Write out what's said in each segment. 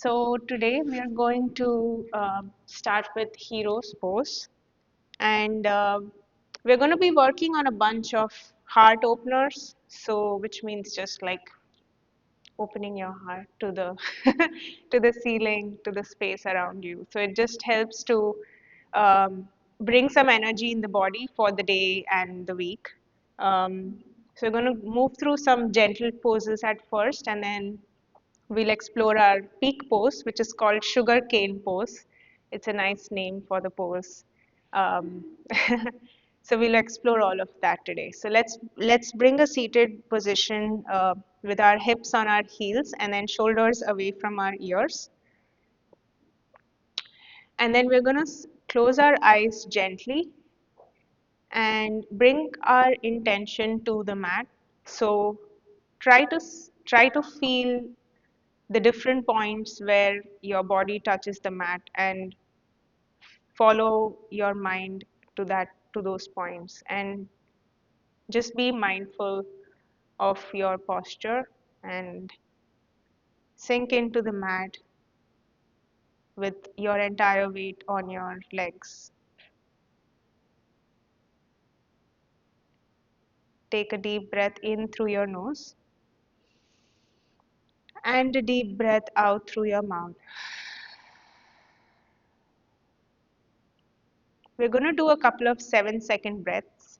So today we are going to start with hero's pose, and we're going to be working on a bunch of heart openers. So which means just like opening your heart to the to the ceiling, to the space around you. So it just helps to bring some energy in the body for the day and the week. So we're going to move through some gentle poses at first, and then we'll explore our peak pose, which is called sugar cane pose. It's a nice name for the pose. Um, so we'll explore all of that today. So let's bring a seated position with our hips on our heels and then shoulders away from our ears. And then we're going to close our eyes gently and bring our intention to the mat. So try to feel the different points where your body touches the mat and follow your mind to those points and just be mindful of your posture and sink into the mat with your entire weight on your legs. Take a deep breath in through your nose and a deep breath out through your mouth. We're going to do a couple of 7-second breaths.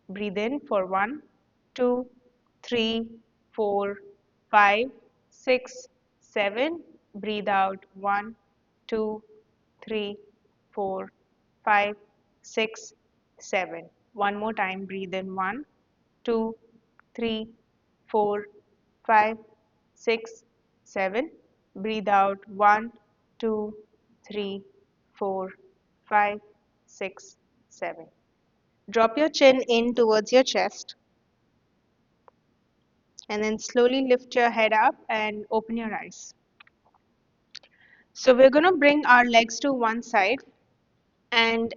Breathe in for 1, 2, 3, 4, 5, 6, 7. Breathe out 1, 2, 3, 4, 5, 6, 7. One more time. Breathe in 1, 2, 3, 4, 5, 6, 7. Breathe out 1, 2, 3, 4, 5, 6, 7. Drop your chin in towards your chest and then slowly lift your head up and open your eyes. So we're going to bring our legs to one side and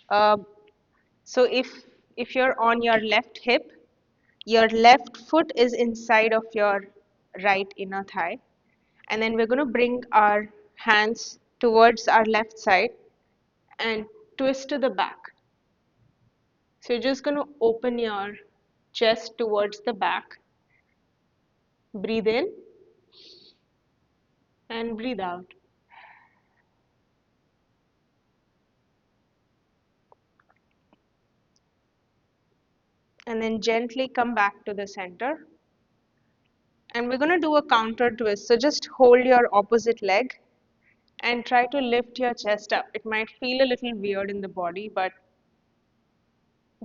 uh, so if you're on your left hip, your left foot is inside of your right inner thigh, and then we're going to bring our hands towards our left side and twist to the back. So you're just going to open your chest towards the back. Breathe in and breathe out. And then gently come back to the center. And we're going to do a counter twist. So just hold your opposite leg and try to lift your chest up. It might feel a little weird in the body, but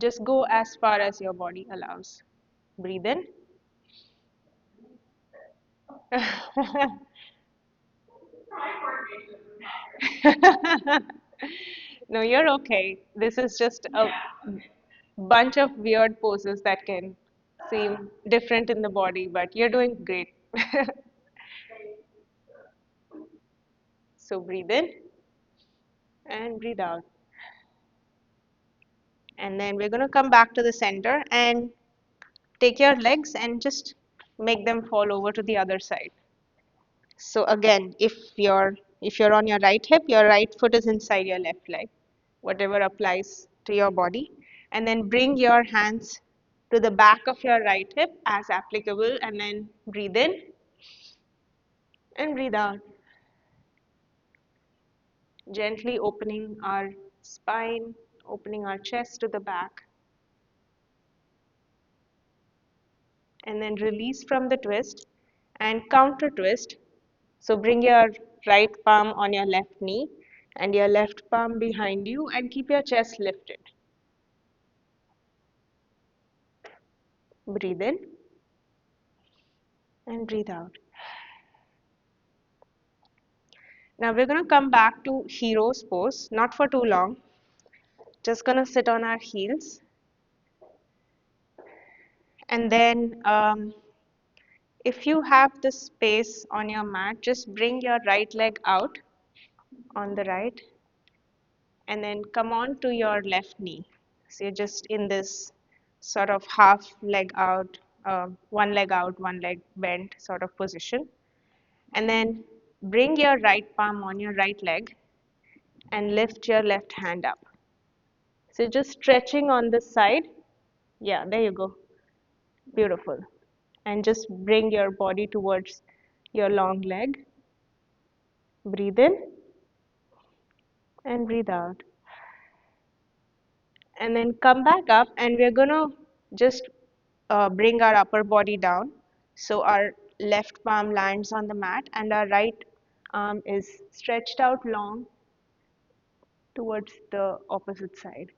just go as far as your body allows. Breathe in. No, you're okay. This is just a bunch of weird poses that can seem different in the body, but you're doing great. So breathe in and breathe out. And then we're going to come back to the center and take your legs and just make them fall over to the other side. So again, if you're on your right hip, your right foot is inside your left leg, whatever applies to your body. And then bring your hands to the back of your right hip as applicable, and then breathe in and breathe out. Gently opening our spine, opening our chest to the back, and then release from the twist and counter twist. So bring your right palm on your left knee and your left palm behind you and keep your chest lifted. Breathe in and breathe out. Now we're going to come back to hero's pose, not for too long. Just going to sit on our heels. And then if you have the space on your mat, just bring your right leg out on the right and then come on to your left knee. So you're just in this sort of half leg out, one leg out, one leg bent sort of position. And then bring your right palm on your right leg and lift your left hand up. So just stretching on this side. Yeah, there you go. Beautiful. And just bring your body towards your long leg. Breathe in and breathe out. And then come back up, and we're going to just bring our upper body down. So our left palm lands on the mat and our right arm is stretched out long towards the opposite side.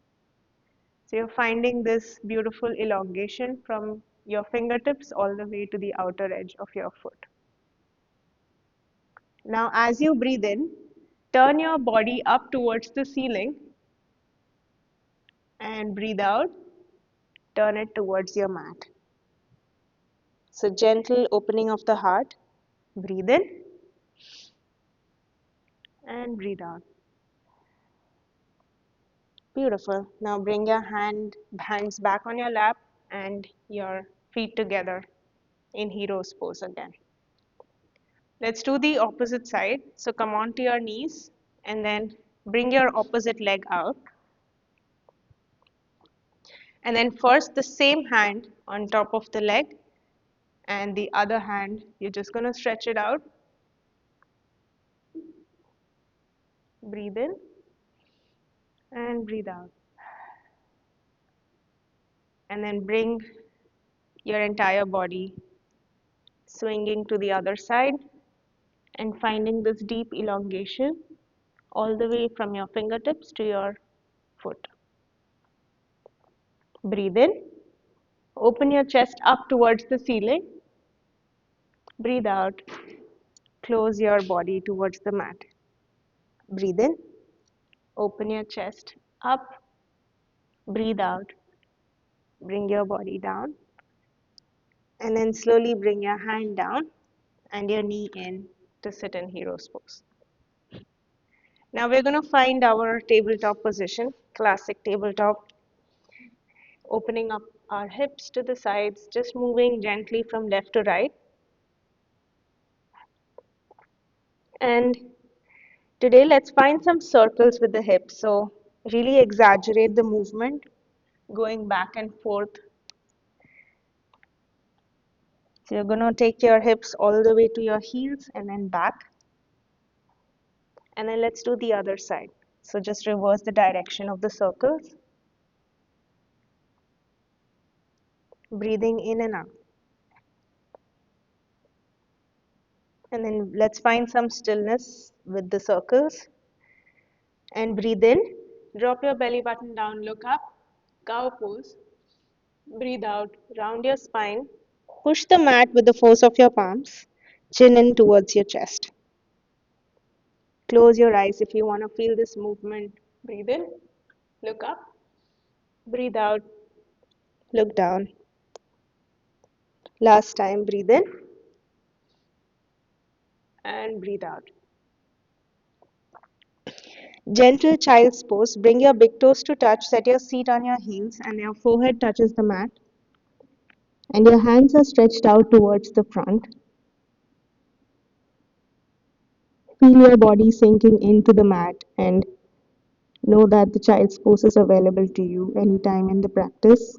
So you're finding this beautiful elongation from your fingertips all the way to the outer edge of your foot. Now, as you breathe in, turn your body up towards the ceiling and breathe out, turn it towards your mat. So, gentle opening of the heart. Breathe in and breathe out. Beautiful. Now, bring your hands back on your lap and your feet together in hero's pose again. Let's do the opposite side. So, come onto your knees and then bring your opposite leg out. And then first the same hand on top of the leg, and the other hand, you're just going to stretch it out. Breathe in and breathe out. And then bring your entire body swinging to the other side and finding this deep elongation all the way from your fingertips to your foot. Breathe in. Open your chest up towards the ceiling. Breathe out. Close your body towards the mat. Breathe in. Open your chest up. Breathe out. Bring your body down. And then slowly bring your hand down and your knee in to sit in hero's pose. Now we're going to find our tabletop position, classic tabletop, opening up our hips to the sides, just moving gently from left to right. And today let's find some circles with the hips. So really exaggerate the movement, going back and forth. So you're going to take your hips all the way to your heels and then back. And then let's do the other side. So just reverse the direction of the circles. Breathing in and out. And then let's find some stillness with the circles. And breathe in. Drop your belly button down, look up, cow pose. Breathe out, round your spine. Push the mat with the force of your palms, chin in towards your chest. Close your eyes if you want to feel this movement. Breathe in, look up, breathe out, look down. Last time, breathe in and breathe out. Gentle child's pose. Bring your big toes to touch. Set your seat on your heels and your forehead touches the mat. And your hands are stretched out towards the front. Feel your body sinking into the mat and know that the child's pose is available to you anytime in the practice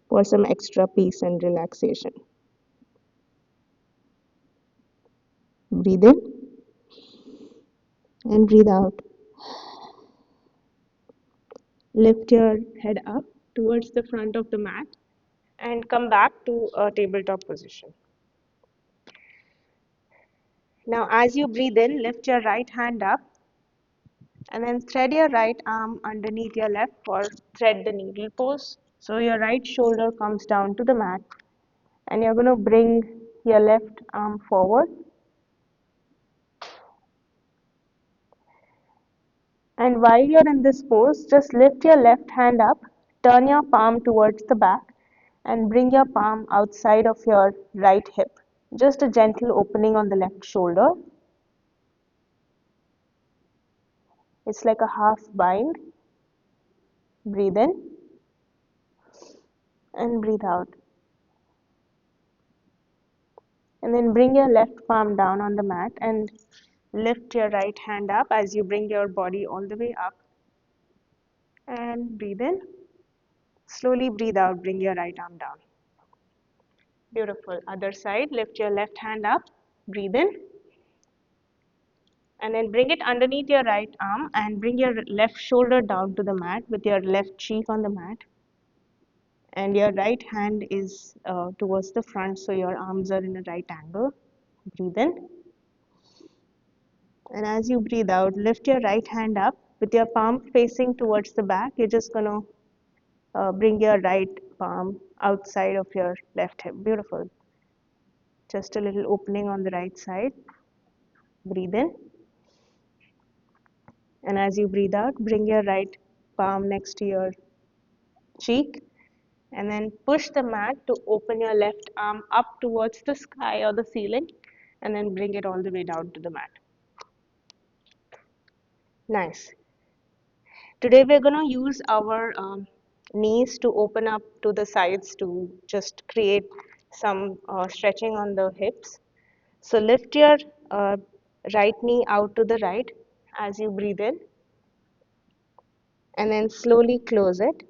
for some extra peace and relaxation. Breathe in and breathe out. Lift your head up towards the front of the mat and come back to a tabletop position. Now, as you breathe in, lift your right hand up and then thread your right arm underneath your left for thread the needle pose. So your right shoulder comes down to the mat and you're going to bring your left arm forward. And while you're in this pose, just lift your left hand up, turn your palm towards the back and bring your palm outside of your right hip. Just a gentle opening on the left shoulder. It's like a half bind. Breathe in and breathe out. And then bring your left palm down on the mat and Lift your right hand up as you bring your body all the way up and breathe in. Slowly breathe out, bring your right arm down. Beautiful. Other side, lift your left hand up, breathe in, and then bring it underneath your right arm and bring your left shoulder down to the mat with your left cheek on the mat. And your right hand is towards the front, so your arms are in a right angle. Breathe in. And as you breathe out, lift your right hand up with your palm facing towards the back. You're just going to bring your right palm outside of your left hip. Beautiful. Just a little opening on the right side. Breathe in. And as you breathe out, bring your right palm next to your cheek. And then push the mat to open your left arm up towards the sky or the ceiling. And then bring it all the way down to the mat. Nice. Today we're going to use our knees to open up to the sides to just create some stretching on the hips. So lift your uh, right knee out to the right as you breathe in and then slowly close it.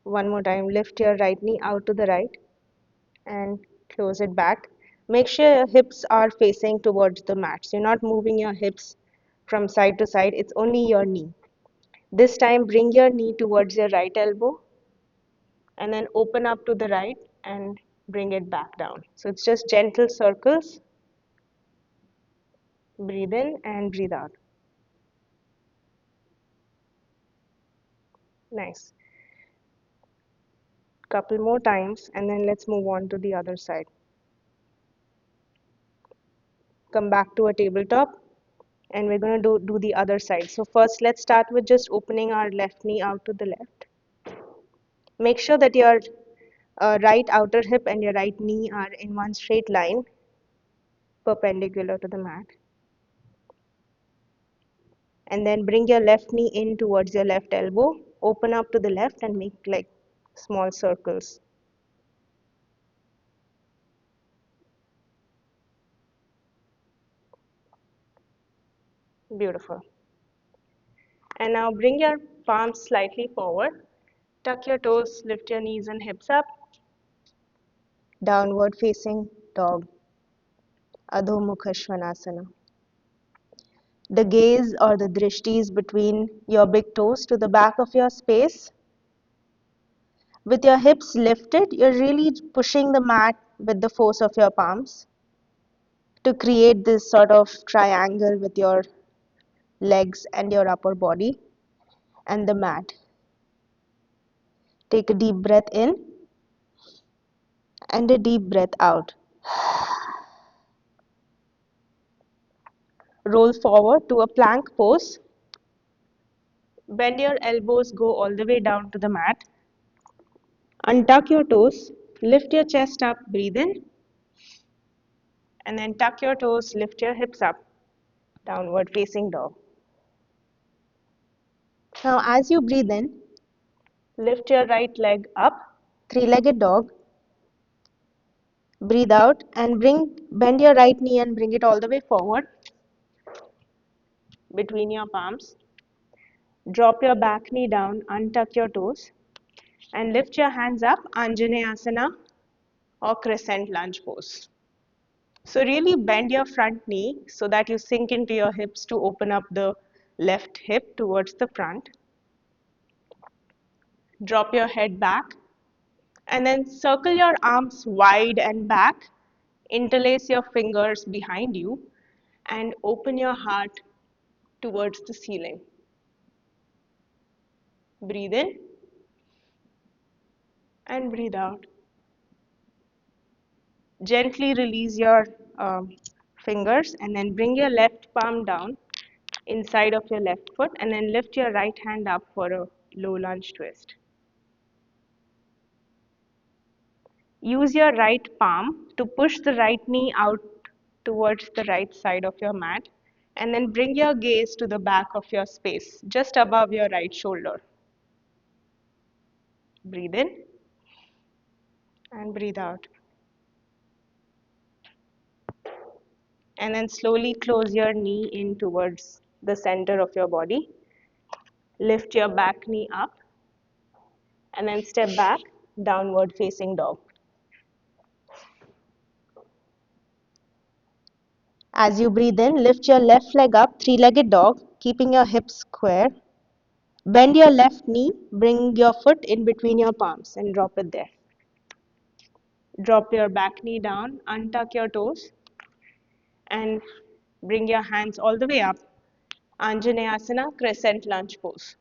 One more time, lift your right knee out to the right and close it back. Make sure your hips are facing towards the mat. So you're not moving your hips from side to side, it's only your knee. This time, bring your knee towards your right elbow and then open up to the right and bring it back down. So it's just gentle circles. Breathe in and breathe out. Nice. Couple more times and then let's move on to the other side. Come back to a tabletop and we're going to do the other side. So first let's start with just opening our left knee out to the left. Make sure that your right outer hip and your right knee are in one straight line, perpendicular to the mat. And then bring your left knee in towards your left elbow, open up to the left and make like small circles. Beautiful. And now bring your palms slightly forward, tuck your toes, lift your knees and hips up, downward facing dog, Adho Mukha Svanasana. The gaze or the drishti is between your big toes to the back of your space. With your hips lifted, you're really pushing the mat with the force of your palms to create this sort of triangle with your legs and your upper body and the mat. Take a deep breath in and a deep breath out. Roll forward to a plank pose. Bend your elbows, go all the way down to the mat. Untuck your toes, lift your chest up, breathe in. And then tuck your toes, lift your hips up, downward facing dog. Now as you breathe in, lift your right leg up, three-legged dog. Breathe out and bend your right knee and bring it all the way forward between your palms. Drop your back knee down, untuck your toes, and lift your hands up, Anjaneyasana or crescent lunge pose. So really bend your front knee so that you sink into your hips to open up the left hip towards the front. Drop your head back and then circle your arms wide and back. Interlace your fingers behind you and open your heart towards the ceiling. Breathe in and breathe out. Gently release your fingers and then bring your left palm down inside of your left foot and then lift your right hand up for a low lunge twist. Use your right palm to push the right knee out towards the right side of your mat and then bring your gaze to the back of your space, just above your right shoulder. Breathe in and breathe out. And then slowly close your knee in towards the center of your body. Lift your back knee up and then step back, downward facing dog. As you breathe in, lift your left leg up, three-legged dog, keeping your hips square. Bend your left knee, bring your foot in between your palms and drop it there. Drop your back knee down, untuck your toes, and bring your hands all the way up. Anjaneyasana, crescent lunge pose.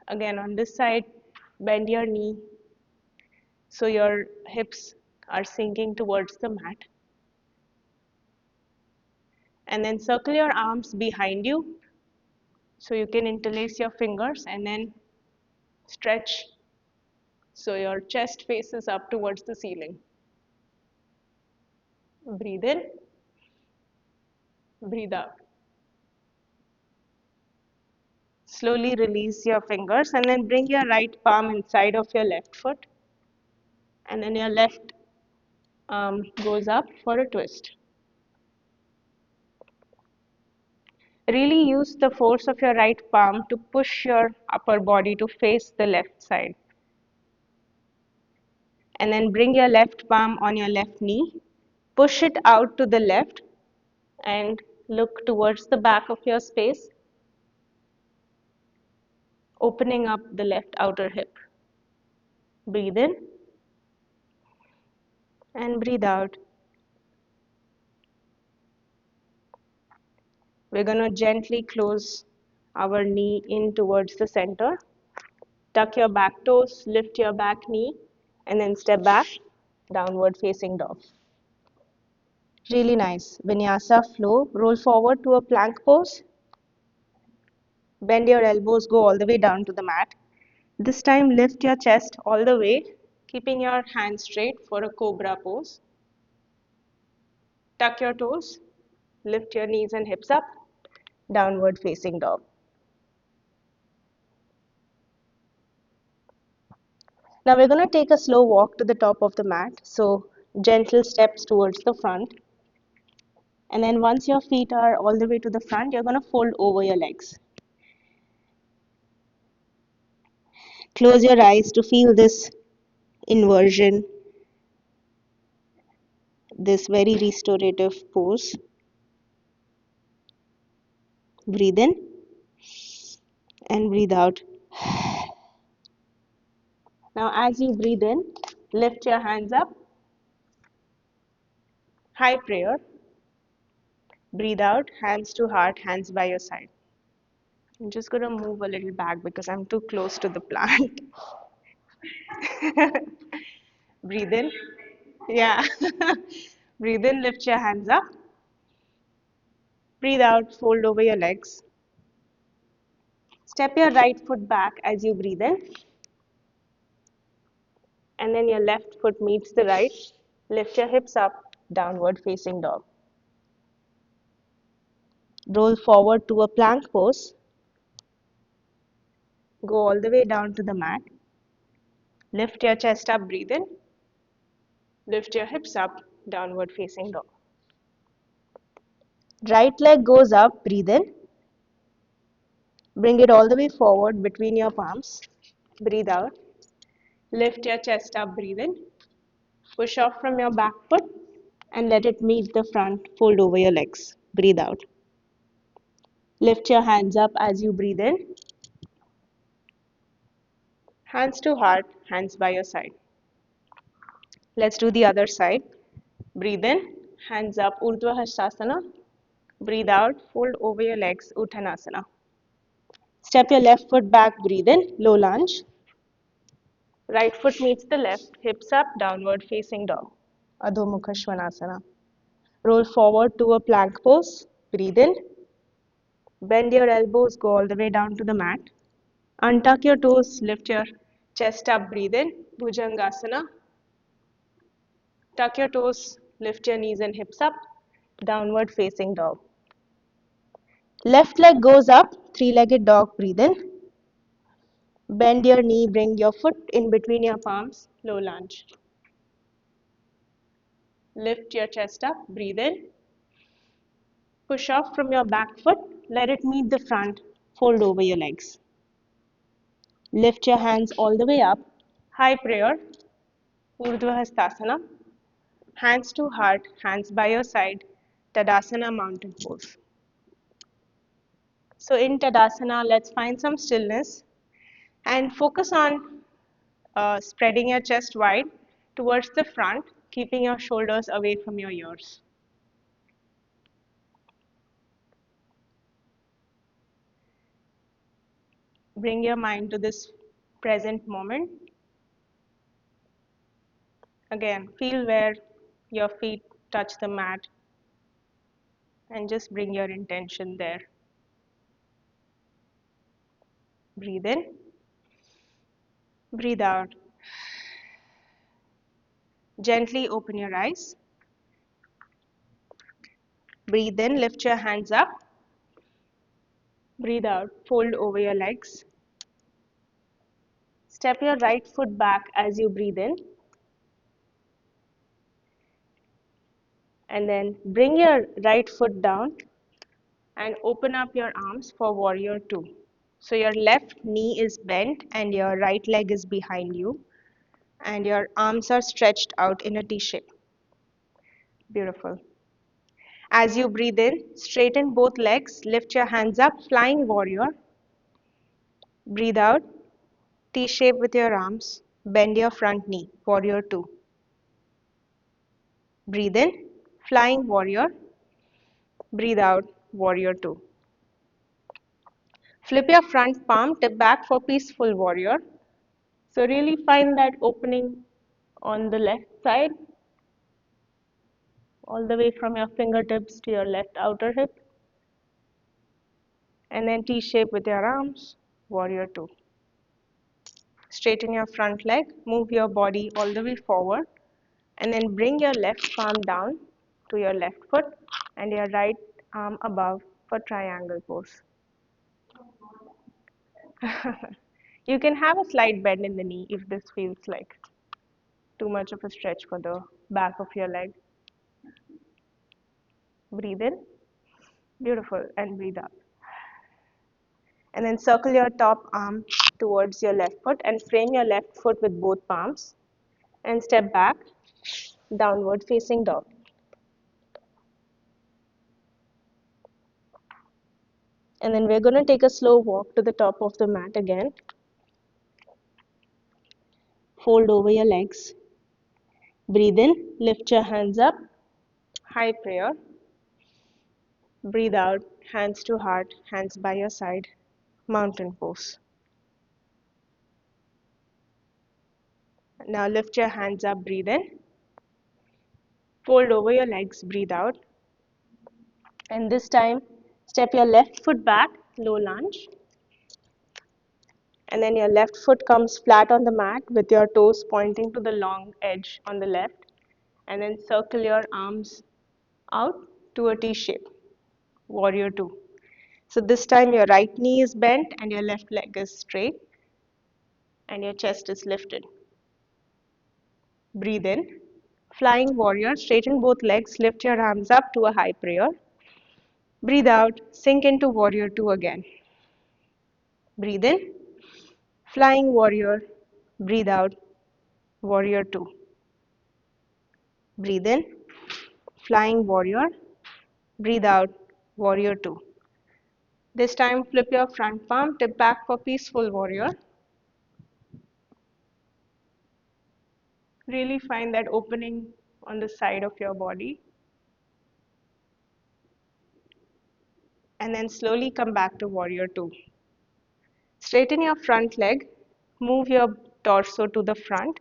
Again, on this side, bend your knee so your hips are sinking towards the mat. And then circle your arms behind you so you can interlace your fingers and then stretch so your chest faces up towards the ceiling. Breathe in, breathe out. Slowly release your fingers and then bring your right palm inside of your left foot. And then your left arm goes up for a twist. Really use the force of your right palm to push your upper body to face the left side. And then bring your left palm on your left knee. Push it out to the left and look towards the back of your space, opening up the left outer hip. Breathe in and breathe out. We're going to gently close our knee in towards the center. Tuck your back toes, lift your back knee, and then step back, downward facing dog. Really nice. Vinyasa flow. Roll forward to a plank pose. Bend your elbows, go all the way down to the mat. This time lift your chest all the way, keeping your hands straight for a cobra pose. Tuck your toes, lift your knees and hips up, downward facing dog. Now we're going to take a slow walk to the top of the mat. So gentle steps towards the front. And then once your feet are all the way to the front, you're going to fold over your legs. Close your eyes to feel this inversion, this very restorative pose. Breathe in and breathe out. Now as you breathe in, lift your hands up. High prayer. Breathe out, hands to heart, hands by your side. I'm just going to move a little back because I'm too close to the plant. Breathe in. Yeah. Breathe in, lift your hands up. Breathe out, fold over your legs. Step your right foot back as you breathe in. And then your left foot meets the right. Lift your hips up, downward facing dog. Roll forward to a plank pose. Go all the way down to the mat. Lift your chest up, breathe in. Lift your hips up, downward facing dog. Right leg goes up, breathe in. Bring it all the way forward between your palms. Breathe out. Lift your chest up, breathe in. Push off from your back foot and let it meet the front. Fold over your legs. Breathe out. Lift your hands up as you breathe in. Hands to heart, hands by your side. Let's do the other side. Breathe in, hands up, Urdhva Hastasana. Breathe out, fold over your legs, Uttanasana. Step your left foot back, breathe in, low lunge. Right foot meets the left, hips up, downward facing dog. Adho Mukha Svanasana. Roll forward to a plank pose. Breathe in. Bend your elbows, go all the way down to the mat. Untuck your toes, lift your chest up, breathe in. Bhujangasana. Tuck your toes, lift your knees and hips up. Downward facing dog. Left leg goes up, three-legged dog, breathe in. Bend your knee, bring your foot in between your palms, low lunge. Lift your chest up, breathe in. Push off from your back foot, let it meet the front, fold over your legs. Lift your hands all the way up, high prayer, Urdhva Hastasana. Hands to heart, hands by your side, Tadasana mountain pose. So in Tadasana, let's find some stillness and focus on spreading your chest wide towards the front, keeping your shoulders away from your ears. Bring your mind to this present moment. Again, feel where your feet touch the mat and just bring your intention there. Breathe in, breathe out. Gently open your eyes. Breathe in, lift your hands up. Breathe out, fold over your legs. Step your right foot back as you breathe in. And then bring your right foot down and open up your arms for warrior two. So your left knee is bent and your right leg is behind you. And your arms are stretched out in a T shape. Beautiful. As you breathe in, straighten both legs, lift your hands up, flying warrior. Breathe out, T shape with your arms, bend your front knee, warrior two. Breathe in, flying warrior. Breathe out, warrior two. Flip your front palm, tip back for peaceful warrior. So really find that opening on the left side, all the way from your fingertips to your left outer hip. And then T shape with your arms, warrior two. Straighten your front leg, move your body all the way forward, and then bring your left palm down to your left foot and your right arm above for triangle pose. You can have a slight bend in the knee if this feels like too much of a stretch for the back of your leg. Breathe in, beautiful, and breathe out. And then circle your top arm towards your left foot and frame your left foot with both palms and step back, downward facing dog. And then we're going to take a slow walk to the top of the mat again. Fold over your legs. Breathe in, lift your hands up, high prayer. Breathe out, hands to heart, hands by your side, mountain pose. Now lift your hands up, breathe in. Fold over your legs, breathe out. And this time, step your left foot back, low lunge. And then your left foot comes flat on the mat with your toes pointing to the long edge on the left. And then circle your arms out to a T shape, warrior two. So this time your right knee is bent and your left leg is straight and your chest is lifted. Breathe in, flying warrior, straighten both legs, lift your arms up to a high prayer. Breathe out, sink into warrior two again. Breathe in, flying warrior, breathe out, warrior two. Breathe in, flying warrior, breathe out, warrior two. This time flip your front palm, tip back for peaceful warrior. Really find that opening on the side of your body. And then slowly come back to warrior two. Straighten your front leg, move your torso to the front,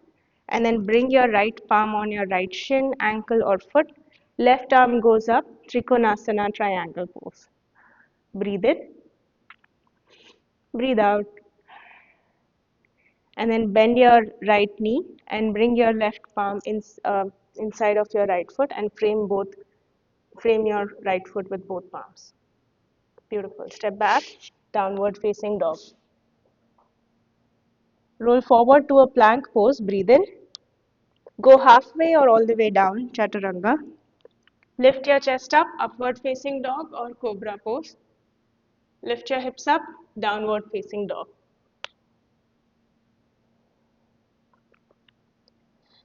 and then bring your right palm on your right shin, ankle, or foot. Left arm goes up, Trikonasana triangle pose. Breathe in, breathe out, and then bend your right knee and bring your left palm inside of your right foot and frame your right foot with both palms. Beautiful. Step back, downward facing dog. Roll forward to a plank pose. Breathe in. Go halfway or all the way down, chaturanga. Lift your chest up, upward facing dog or cobra pose. Lift your hips up, downward facing dog.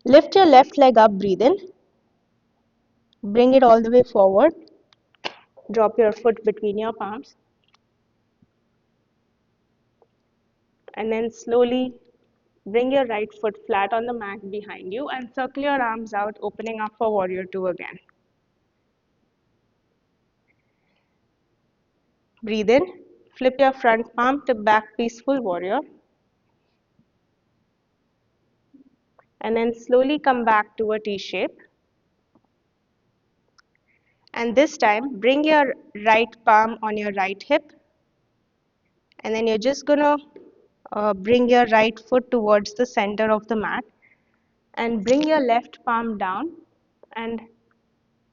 Lift your left leg up, breathe in. Bring it all the way forward. Drop your foot between your palms. And then slowly bring your right foot flat on the mat behind you and circle your arms out, opening up for warrior two again. Breathe in. Flip your front palm, tip back, peaceful warrior. And then slowly come back to a T shape. And this time, bring your right palm on your right hip. And then you're just going to bring your right foot towards the center of the mat. And bring your left palm down and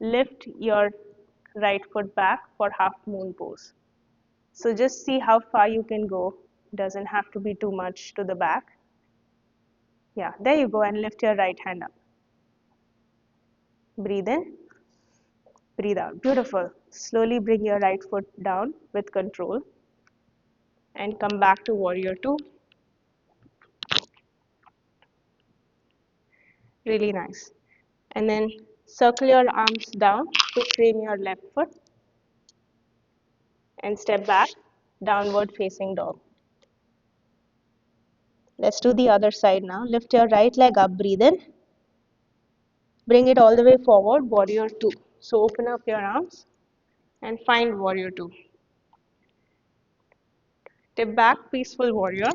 lift your right foot back for half moon pose. So just see how far you can go. Doesn't have to be too much to the back. Yeah, there you go, and lift your right hand up. Breathe in, breathe out. Beautiful. Slowly bring your right foot down with control and come back to warrior two. Really nice. And then circle your arms down to frame your left foot and step back, downward facing dog. Let's do the other side now. Lift your right leg up, breathe in. Bring it all the way forward, warrior two. So open up your arms and find warrior two. Tip back, peaceful warrior.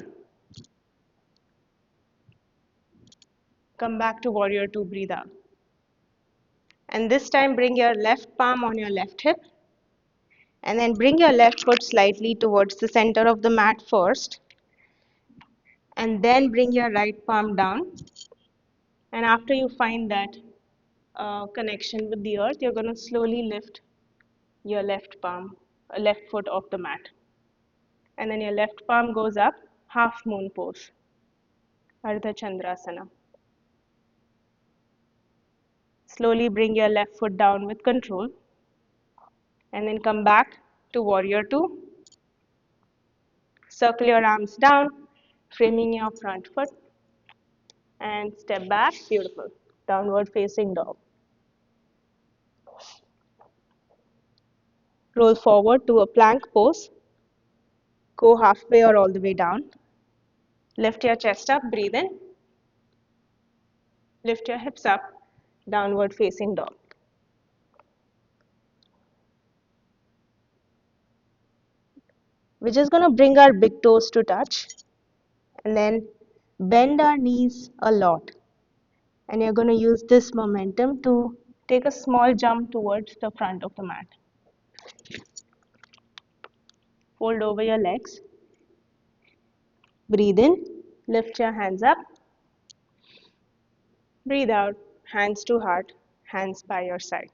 Come back to warrior two, breathe out. And this time bring your left palm on your left hip. And then bring your left foot slightly towards the center of the mat first. And then bring your right palm down. And after you find that connection with the earth, you're going to slowly lift your left palm, left foot off the mat. And then your left palm goes up, half moon pose, Ardha Chandrasana. Slowly bring your left foot down with control. And then come back to warrior two. Circle your arms down, framing your front foot. And step back, beautiful. Downward facing dog. Roll forward to a plank pose. Go halfway or all the way down. Lift your chest up, breathe in. Lift your hips up, downward facing dog. We're just going to bring our big toes to touch and then bend our knees a lot. And you're going to use this momentum to take a small jump towards the front of the mat. Fold over your legs. Breathe in, lift your hands up. Breathe out, hands to heart, hands by your side.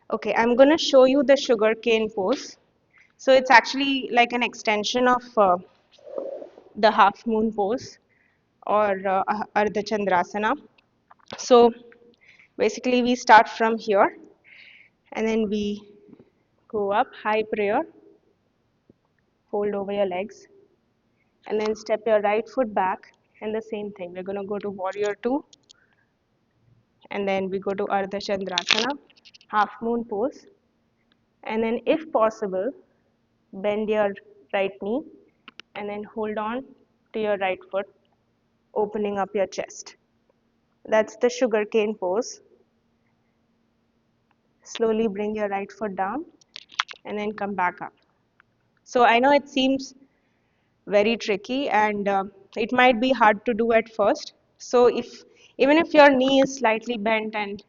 Okay, I'm going to show you the sugar cane pose. So it's actually like an extension of the half moon pose or Ardha Chandrasana. So basically we start from here and then we go up, high prayer, fold over your legs and then step your right foot back and the same thing. We're going to go to warrior two and then we go to Ardha Chandrasana, half moon pose. And then if possible, bend your right knee and then hold on to your right foot, opening up your chest. That's the sugar cane pose. Slowly bring your right foot down and then come back up. So I know it seems very tricky and it might be hard to do at first. So even if your knee is slightly bent and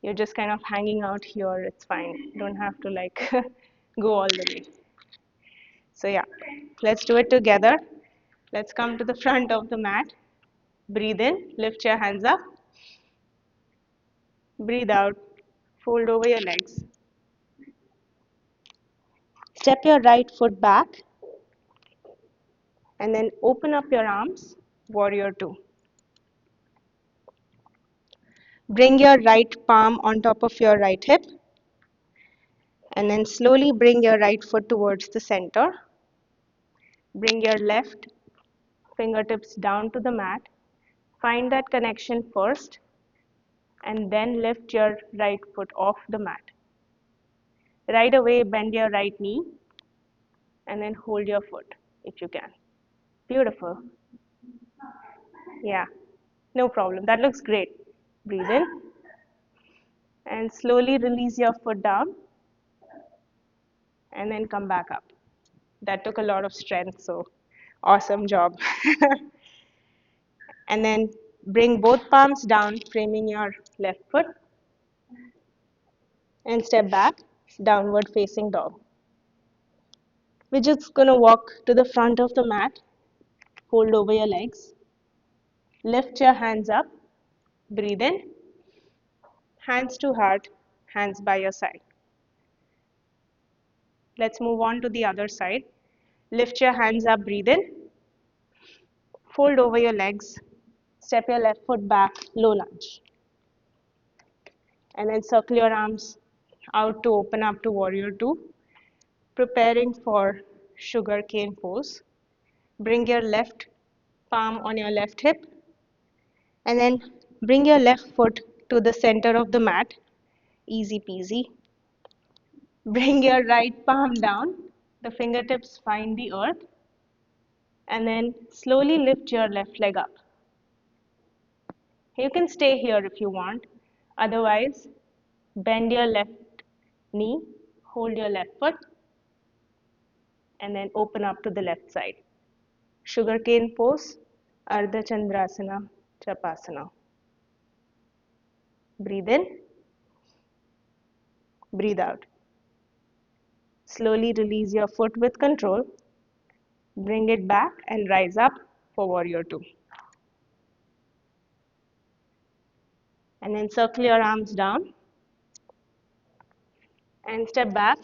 you're just kind of hanging out here, it's fine. You don't have to like go all the way. So yeah, let's do it together. Let's come to the front of the mat. Breathe in, lift your hands up. Breathe out, fold over your legs. Step your right foot back And then open up your arms, warrior two. Bring your right palm on top of your right hip, and then slowly bring your right foot towards the center. Bring your left fingertips down to the mat. Find that connection first, and then lift your right foot off the mat. Right away, bend your right knee, and then hold your foot if you can. Beautiful. Yeah, no problem. That looks great. Breathe in, and slowly release your foot down, and then come back up. That took a lot of strength, so awesome job. And then bring both palms down, framing your left foot, and step back, downward facing dog. We're just gonna walk to the front of the mat, fold over your legs, lift your hands up, breathe in, hands to heart, hands by your side. Let's move on to the other side. Lift your hands up, breathe in, fold over your legs, step your left foot back, low lunge. And then circle your arms out to open up to warrior two, preparing for sugar cane pose. Bring your left palm on your left hip, and then bring your left foot to the center of the mat. Easy peasy. Bring your right palm down, the fingertips find the earth, and then slowly lift your left leg up. You can stay here if you want. Otherwise, bend your left knee, hold your left foot, and then open up to the left side. Sugarcane pose, Ardha Chandrasana, Chapasana. Breathe in, breathe out. Slowly release your foot with control. Bring it back and rise up for warrior two. And then circle your arms down and step back,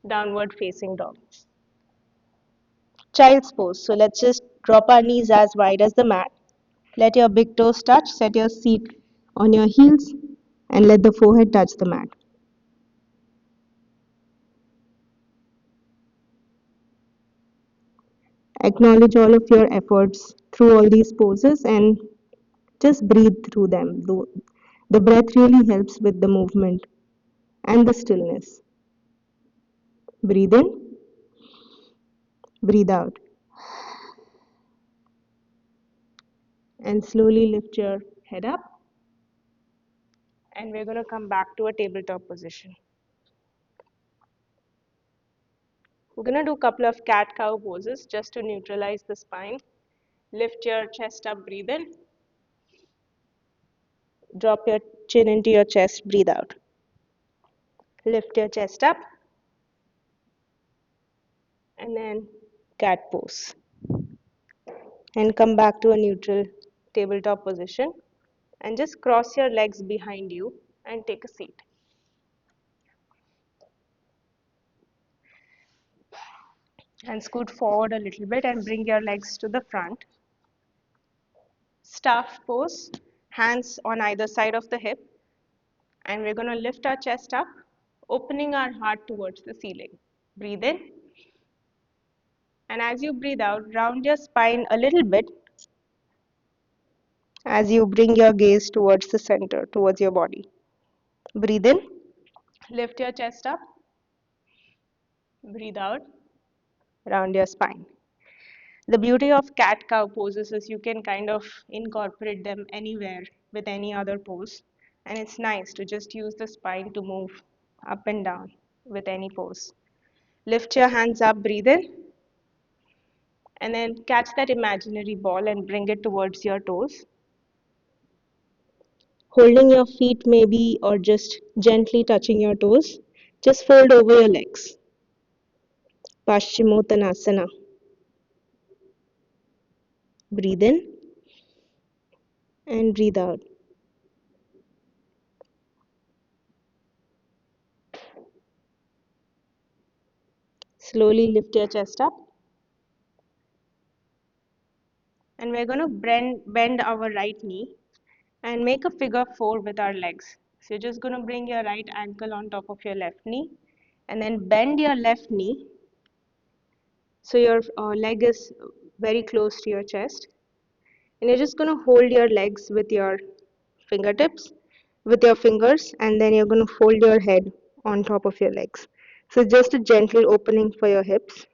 downward facing dog. Child's pose. So let's just drop our knees as wide as the mat. Let your big toes touch. Set your seat on your heels and let the forehead touch the mat. Acknowledge all of your efforts through all these poses and just breathe through them. The breath really helps with the movement and the stillness. Breathe in, breathe out, and slowly lift your head up. And we're going to come back to a tabletop position. We're going to do a couple of cat-cow poses just to neutralize the spine. Lift your chest up, breathe in. Drop your chin into your chest, breathe out. Lift your chest up, and then cat pose. And come back to a neutral tabletop position. And just cross your legs behind you and take a seat. And scoot forward a little bit and bring your legs to the front. Staff pose, hands on either side of the hip. And we're going to lift our chest up, opening our heart towards the ceiling. Breathe in. And as you breathe out, round your spine a little bit as you bring your gaze towards the center, towards your body. Breathe in. Lift your chest up. Breathe out. Round your spine. The beauty of cat-cow poses is you can kind of incorporate them anywhere with any other pose. And it's nice to just use the spine to move up and down with any pose. Lift your hands up, breathe in, and then catch that imaginary ball and bring it towards your toes. Holding your feet maybe or just gently touching your toes. Just fold over your legs. Paschimottanasana. Breathe in and breathe out. Slowly lift your chest up we're going to bend our right knee and make a figure four with our legs. So you're just going to bring your right ankle on top of your left knee and then bend your left knee so your leg is very close to your chest. And you're just going to hold your legs with your fingertips, with your fingers, and then you're going to fold your head on top of your legs. So just a gentle opening for your hips.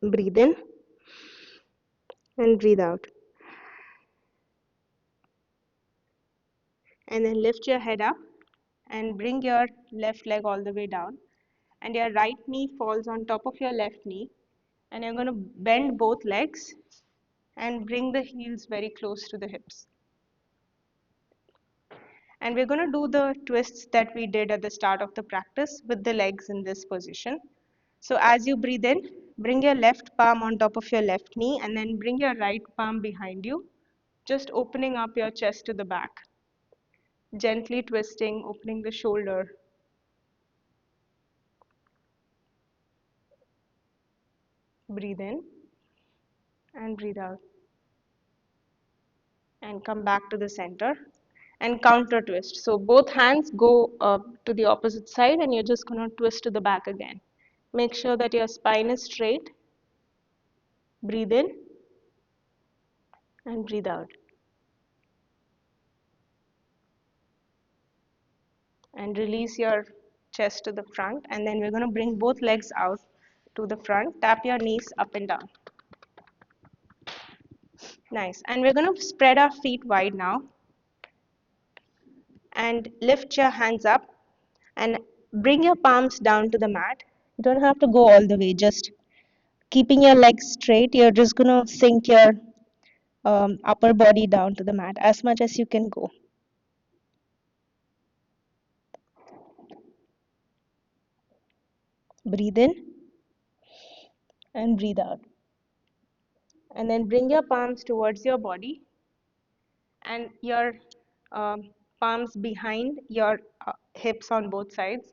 Breathe in and breathe out. And then lift your head up and bring your left leg all the way down. And your right knee falls on top of your left knee. And you're going to bend both legs and bring the heels very close to the hips. And we're going to do the twists that we did at the start of the practice with the legs in this position. So as you breathe in, bring your left palm on top of your left knee and then bring your right palm behind you, just opening up your chest to the back. Gently twisting, opening the shoulder. Breathe in and breathe out. And come back to the center and counter twist. So both hands go to the opposite side and you're just going to twist to the back again. Make sure that your spine is straight. Breathe in and breathe out. And release your chest to the front, and then we're going to bring both legs out to the front. Tap your knees up and down. Nice. And we're going to spread our feet wide now and lift your hands up and bring your palms down to the mat. You don't have to go all the way, just keeping your legs straight. You're just going to sink your upper body down to the mat as much as you can go. Breathe in and breathe out. And then bring your palms towards your body and your palms behind your hips on both sides,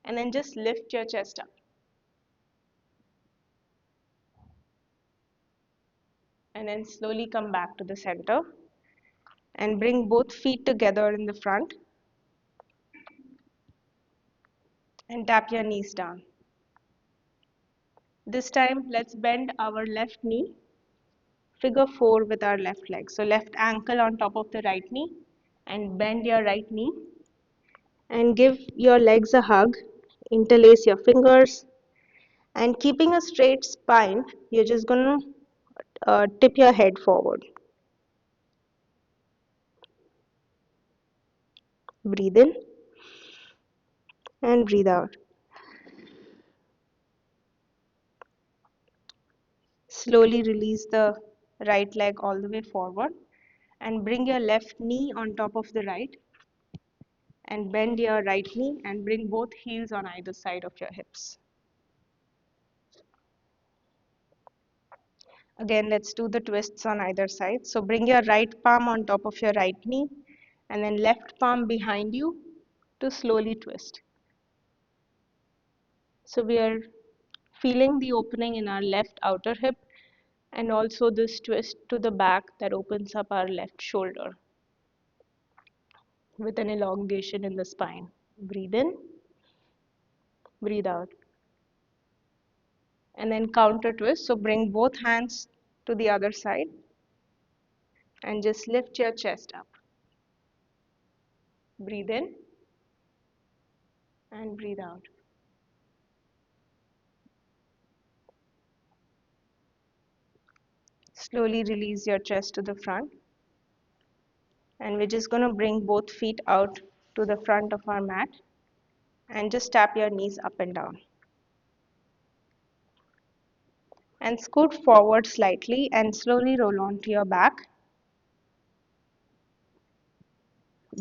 and then just lift your chest up. And then slowly come back to the center and bring both feet together in the front and tap your knees down. This time, let's bend our left knee, figure four with our left leg. So left ankle on top of the right knee and bend your right knee and give your legs a hug. Interlace your fingers and keeping a straight spine, you're just going to tip your head forward. Breathe in and breathe out. Slowly release the right leg all the way forward and bring your left knee on top of the right and bend your right knee and bring both heels on either side of your hips. Again, let's do the twists on either side. So bring your right palm on top of your right knee and then left palm behind you to slowly twist. So we are feeling the opening in our left outer hip and also this twist to the back that opens up our left shoulder with an elongation in the spine. Breathe in, breathe out. And then counter twist. So bring both hands to the other side and just lift your chest up. Breathe in and breathe out. Slowly release your chest to the front. And we're just going to bring both feet out to the front of our mat and just tap your knees up and down. And scoot forward slightly and slowly roll onto your back.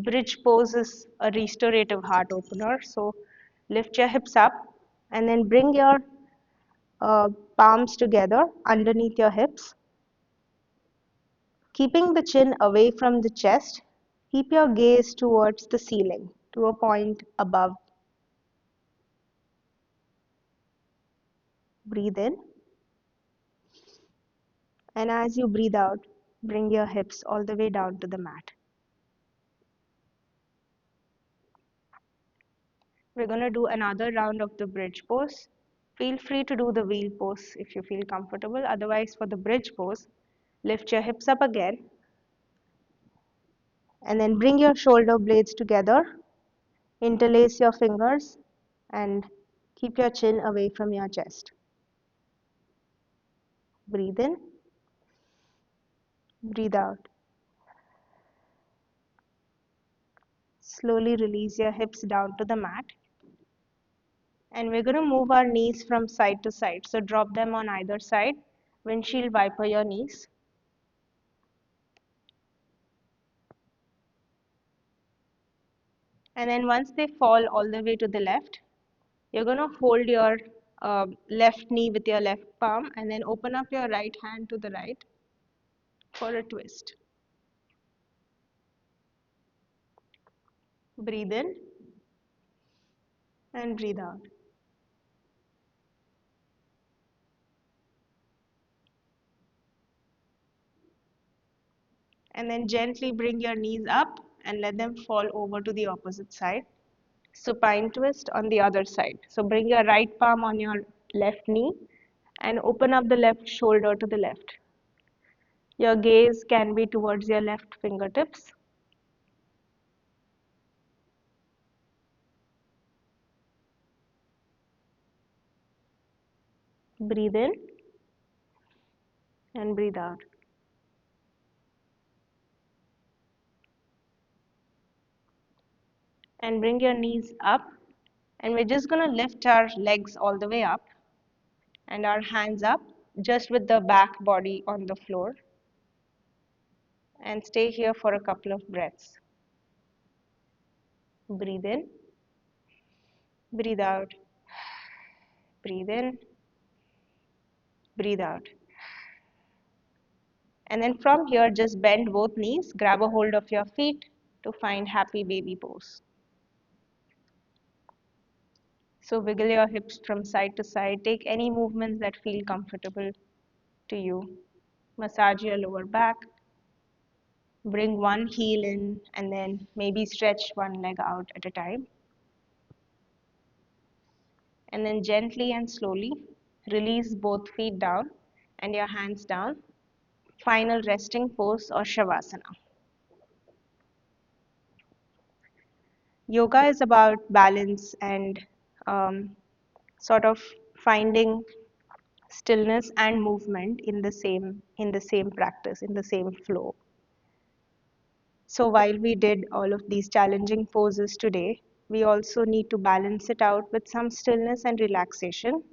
Bridge pose is a restorative heart opener. So lift your hips up and then bring your palms together underneath your hips. Keeping the chin away from the chest, keep your gaze towards the ceiling to a point above. Breathe in. And as you breathe out, Bring your hips all the way down to the mat. We're going to do another round of the bridge pose. Feel free to do the wheel pose if you feel comfortable. Otherwise, for the bridge pose, lift your hips up again and then bring your shoulder blades together. Interlace your fingers and keep your chin away from your chest. Breathe in, breathe out. Slowly release your hips down to the mat. And we're going to move our knees from side to side. So drop them on either side. Windshield wiper your knees. And then once they fall all the way to the left, you're going to hold your left knee with your left palm and then open up your right hand to the right for a twist. Breathe in and breathe out. And then gently bring your knees up and let them fall over to the opposite side. Supine twist on the other side. So bring your right palm on your left knee and open up the left shoulder to the left. Your gaze can be towards your left fingertips. Breathe in and breathe out. And bring your knees up. And we're just going to lift our legs all the way up and our hands up, just with the back body on the floor. And stay here for a couple of breaths. Breathe in, breathe out, breathe in, breathe out. And then from here, just bend both knees, grab a hold of your feet to find happy baby pose. So wiggle your hips from side to side. Take any movements that feel comfortable to you. Massage your lower back. Bring one heel in and then maybe stretch one leg out at a time. And then gently and slowly release both feet down and your hands down. Final resting pose or Shavasana. Yoga is about balance and sort of finding stillness and movement in the same practice, in the same flow. So while we did all of these challenging poses today, we also need to balance it out with some stillness and relaxation.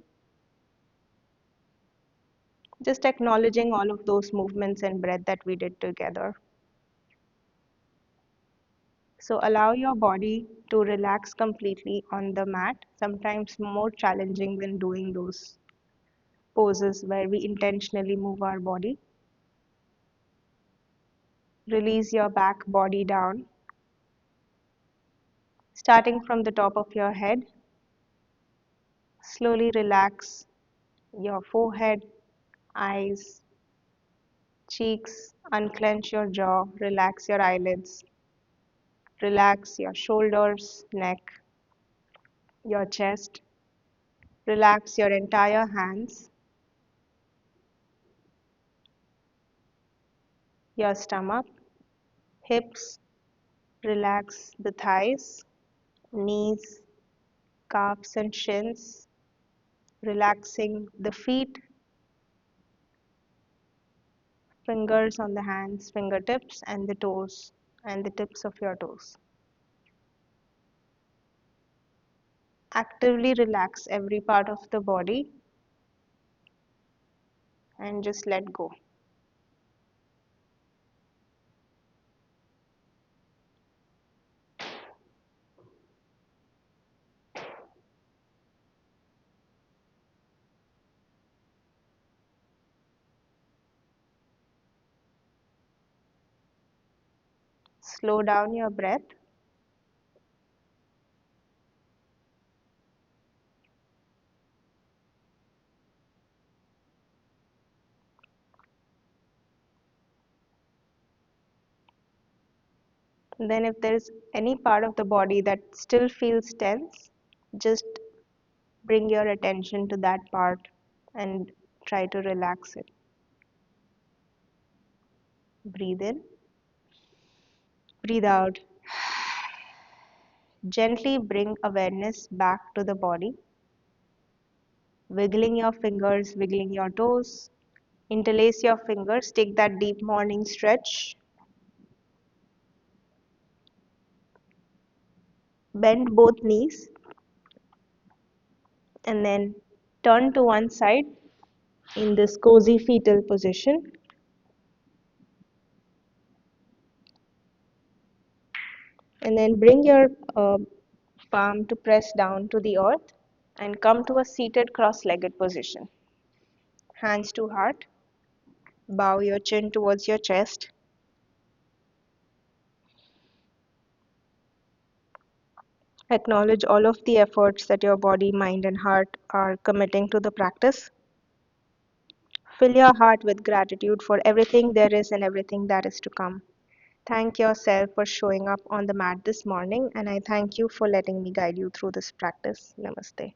Just acknowledging all of those movements and breath that we did together. So allow your body to relax completely on the mat, sometimes more challenging than doing those poses where we intentionally move our body. Release your back body down, starting from the top of your head. Slowly relax your forehead, eyes, cheeks, unclench your jaw, relax your eyelids, relax your shoulders, neck, your chest, relax your entire hands, your stomach, hips, relax the thighs, knees, calves and shins, relaxing the feet, fingers on the hands, fingertips and the toes and the tips of your toes. Actively relax every part of the body and just let go. Slow down your breath. Then, if there's any part of the body that still feels tense, just bring your attention to that part and try to relax it. Breathe in, breathe out. Gently bring awareness back to the body, wiggling your fingers, wiggling your toes. Interlace your fingers, take that deep morning stretch. Bend both knees and then turn to one side in this cozy fetal position. And then bring your palm to press down to the earth and come to a seated cross-legged position. Hands to heart. Bow your chin towards your chest. Acknowledge all of the efforts that your body, mind, and heart are committing to the practice. Fill your heart with gratitude for everything there is and everything that is to come. Thank yourself for showing up on the mat this morning, and I thank you for letting me guide you through this practice. Namaste.